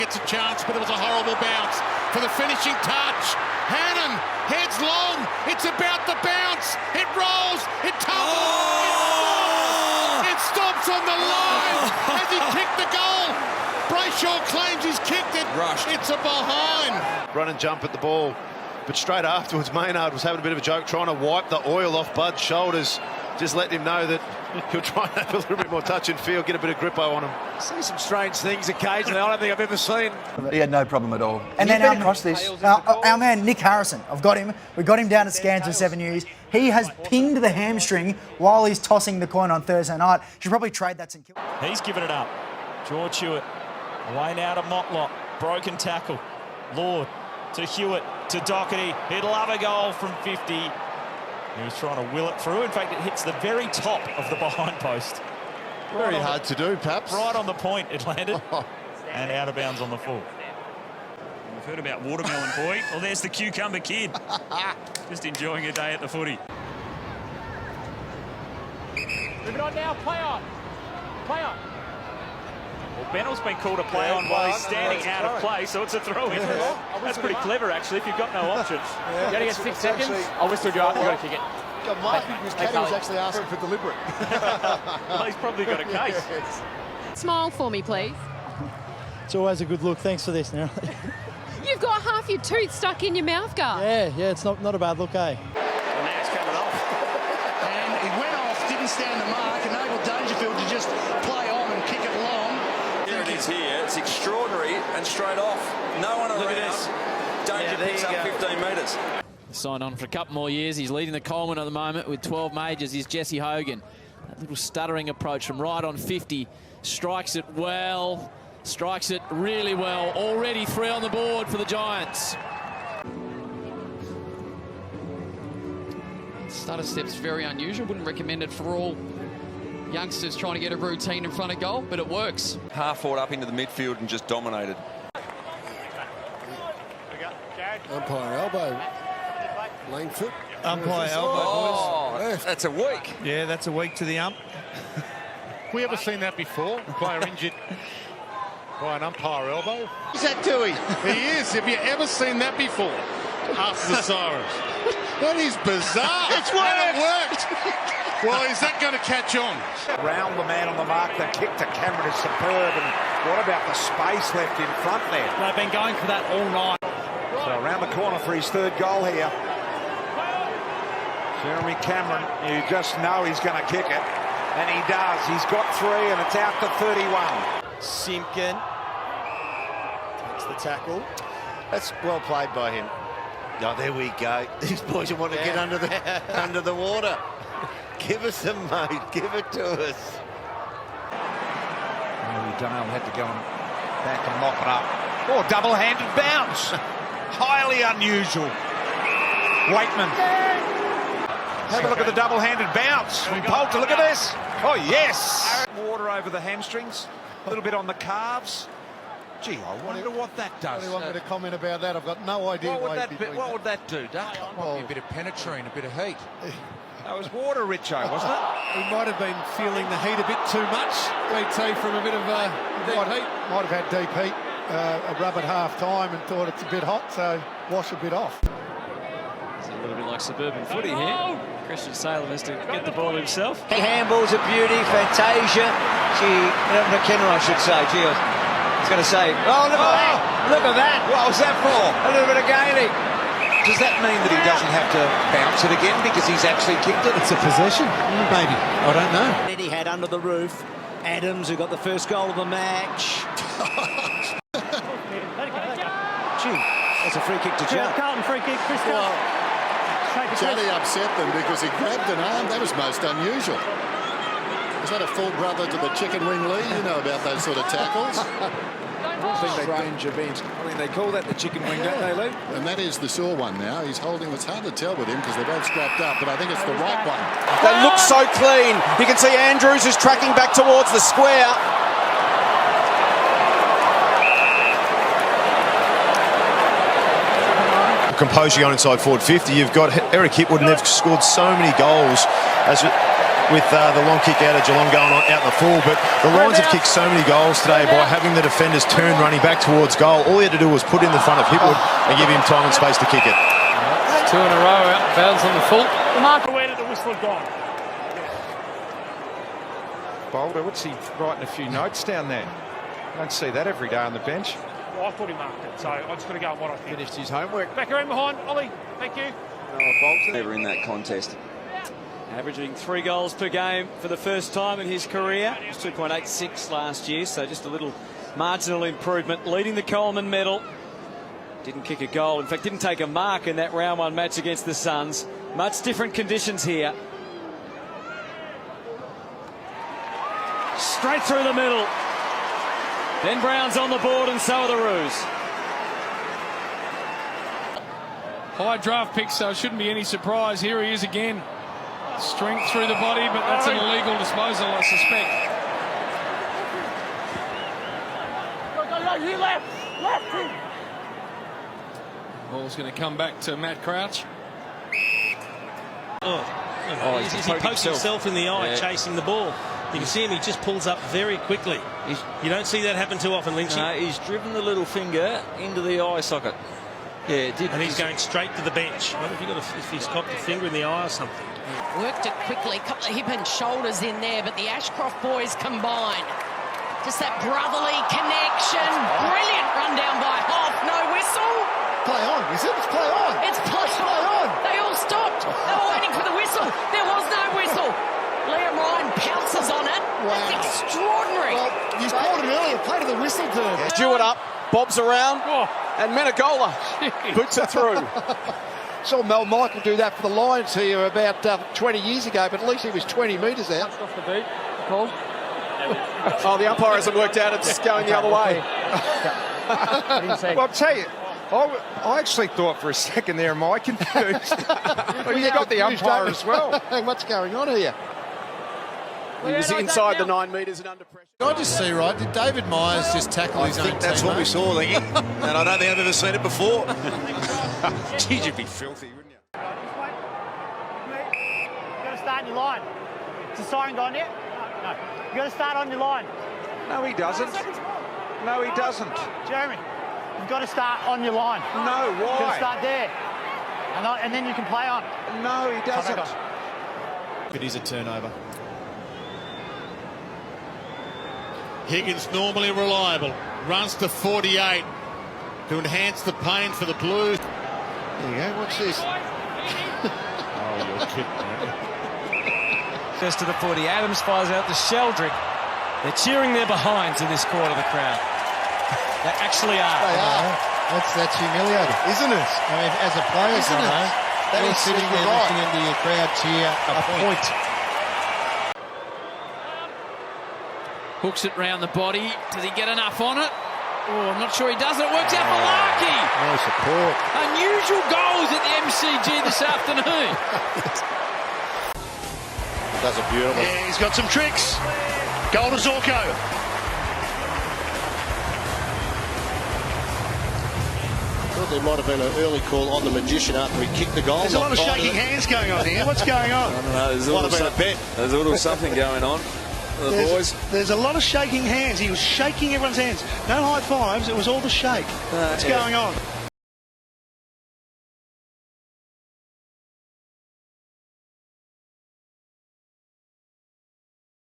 Gets a chance, but it was a horrible bounce for the finishing touch. Hannon heads long. It's about the bounce. It rolls. It tumbles. It stops on the line. Has he kicked the goal? Brayshaw claims he's kicked it. Rushed. It's a behind. Run and jump at the ball. But straight afterwards, Maynard was having a bit of a joke, trying to wipe the oil off Bud's shoulders. Just letting him know that he'll try and have a little bit more touch and feel, get a bit of grippo on him. See some strange things occasionally. I don't think I've ever seen. He had no problem at all. And then our man Nick Harrison, I've got him. We got him down to scans for 7 years. He has pinged the hamstring while he's tossing the coin on Thursday night. Should probably trade that St Kilda. He's given it up. George Hewitt away now to Motlop. Broken tackle. Lord to Hewitt to Doherty. He'd love a goal from 50. He was trying to will it through. In fact, it hits the very top of the behind post. Very hard to do, perhaps. Right on the point it landed. And out of bounds on the full. We've heard about Watermelon Boy. Well, there's the Cucumber Kid. Just enjoying a day at the footy. Moving on now. Play on. Play on. Well, Bennell's been called a play on while he's standing out of play, so it's a throw-in. That's pretty clever, actually, if you've got no options. You only get 6 seconds. I'll whistle you up. You've got to kick it. Mike was actually asking for deliberate. Well, he's probably got a case. Smile for me, please. It's always a good look. Thanks for this, now. You've got half your tooth stuck in your mouth guard. Yeah, it's not a bad look, eh? Well, now it's coming off. And he went off, didn't stand the mark, enabled Dangerfield to just play on and kick it long. Here it is here. It's extraordinary and straight off. No one around. Look at this. Danger picks up 15 metres. Signed on for a couple more years. He's leading the Coleman at the moment with 12 majors. Is Jesse Hogan. That little stuttering approach from right on 50. Strikes it well. Strikes it really well. Already 3 on the board for the Giants. Stutter step's very unusual. Wouldn't recommend it for all youngsters trying to get a routine in front of goal, but it works. Half forward up into the midfield and just dominated. Umpire elbow. Langford. Umpire elbow, boys. That's a week. Yeah, that's a week to the ump. We ever seen that before? A player injured by an umpire elbow? Is that Tui? He is. Have you ever seen that before? After the sirens. That is bizarre. It's worked. And it worked. Well, is that going to catch on? Round the man on the mark. The kick to Cameron is superb. And what about the space left in front there? They've been going for that all night. So around the corner for his 3rd goal here. Jeremy Cameron, you just know he's going to kick it. And he does. He's got 3 and it's out to 31. Simpkin takes the tackle. That's well played by him. Oh, there we go. These boys want to get under the water. Give us a mate. Give it to us. Donnell had to go back and mop it up. Oh, double-handed bounce. Highly unusual. Waitman. Have a look at the double-handed bounce from Poulter. Look at this. Oh, yes. Water over the hamstrings. A little bit on the calves. Gee, I wonder what that does. Do you want me to comment about that? I've got no idea. What would that do, Duck? Might be a bit of penetrine, a bit of heat. That was water, Richo, wasn't it? He might have been feeling the heat a bit too much. We'd say from a bit of deep heat. Might have had deep heat, a rub at half time and thought it's a bit hot, so wash a bit off. It's a little bit like suburban footy here. Christian Salem has to get the ball himself. He handballs a beauty, Fantasia. McKenna, I should say. Gee, I was going to say, oh, look at that. Look at that. What was that for? A little bit of gaining. Does that mean that he doesn't have to bounce it again because he's actually kicked it? It's a possession, maybe. I don't know. He had under the roof. Adams, who got the first goal of the match. Gee, that's a free kick to Judd. Carlton free kick, Chris Juddy upset them because he grabbed an arm. That was most unusual. Is that a full brother to the chicken wing Lee? You know about those sort of tackles. Strange event. I mean, they call that the chicken wing, don't they, Lou? And that is the sore one now. He's holding, it's hard to tell with him because they're both strapped up, but I think it's the right one. They look so clean. You can see Andrews is tracking back towards the square. Composure going inside forward 50. You've got Eric Hipwood, and they've scored so many goals as with the long kick out of Geelong going on out in the full. But the Lions have kicked so many goals today by having the defenders turn running back towards goal. All he had to do was put in the front of Hipwood and give him time and space to kick it. 2 in a row out of bounds on the full. Where did the whistle go? Boulder, what's he writing a few notes down there? I don't see that every day on the bench. Well, I thought he marked it, so I just got to go on what I think. Finished his homework. Back around behind, Ollie. Thank you. Never in that contest. Averaging 3 goals per game for the first time in his career. It was 2.86 last year, so just a little marginal improvement. Leading the Coleman medal. Didn't kick a goal. In fact, didn't take a mark in that round 1 match against the Suns. Much different conditions here. Straight through the middle. Ben Brown's on the board and so are the Roos. High draft pick, so it shouldn't be any surprise. Here he is again. Strength through the body, but that's an illegal disposal, I suspect. You left him. Ball's going to come back to Matt Crouch. He pokes himself in the eye chasing the ball. You can see him, he just pulls up very quickly. You don't see that happen too often, Lynchy. No, he's driven the little finger into the eye socket. Yeah, it did. And he's going straight to the bench. What if he's cocked a finger in the eye or something? Worked it quickly, a couple of hip and shoulders in there, but the Ashcroft boys combined. Just that brotherly connection. Brilliant run down by Hoff. No whistle. Play on, is it? It's play on. It's play on. They all stopped. They were waiting for the whistle. There was no whistle. Liam Ryan pounces on it. Wow. That's extraordinary. Well, you called it earlier. Play to the whistle to Stewart up, bobs around, and Menegola puts it through. Saw Mel Michael do that for the Lions here about 20 years ago, but at least he was 20 metres out. Off the beat. Called. Oh, the umpire hasn't worked out. It's going the other way. Well, I'll tell you, I actually thought for a second there, am I confused? Well, you got the umpire as well. What's going on here? He was inside the 9 metres and under pressure. Did I just see right? Did David Myers just tackle his own teammate? That's what we saw, and I don't think I've ever seen it before. Geez, you'd be filthy, wouldn't you? You've got to start on your line. Is the siren gone yet? No. You've got to start on your line. No, he doesn't. No, he doesn't. Jeremy, you've got to start on your line. No, You've got to why? start there. And then you can play on. No, he doesn't. It is a turnover. Higgins normally reliable. Runs to 48 to enhance the pain for the Blues. There you go. What's this? Oh, you're kidding, man. First to the 40. Adams fires out to Sheldrick. They're cheering their behinds in this quarter of the crowd. They actually are. They are. That's humiliating, isn't it? I mean, as a player, Isn't it? That is sitting there listening to your crowd cheer a point. Hooks it round the body. Does he get enough on it? Oh, I'm not sure he does. It works out for Larkey. No support. Unusual goals at the MCG this afternoon. Does it beautifully. Yeah, he's got some tricks. Goal to Zorko. Thought there might have been an early call on the magician after he kicked the goal. There's a lot of shaking hands going on here. What's going on? I don't know. There's a little something going on. The boys. There's a lot of shaking hands. He was shaking everyone's hands. No high fives. It was all the shake. What's going on?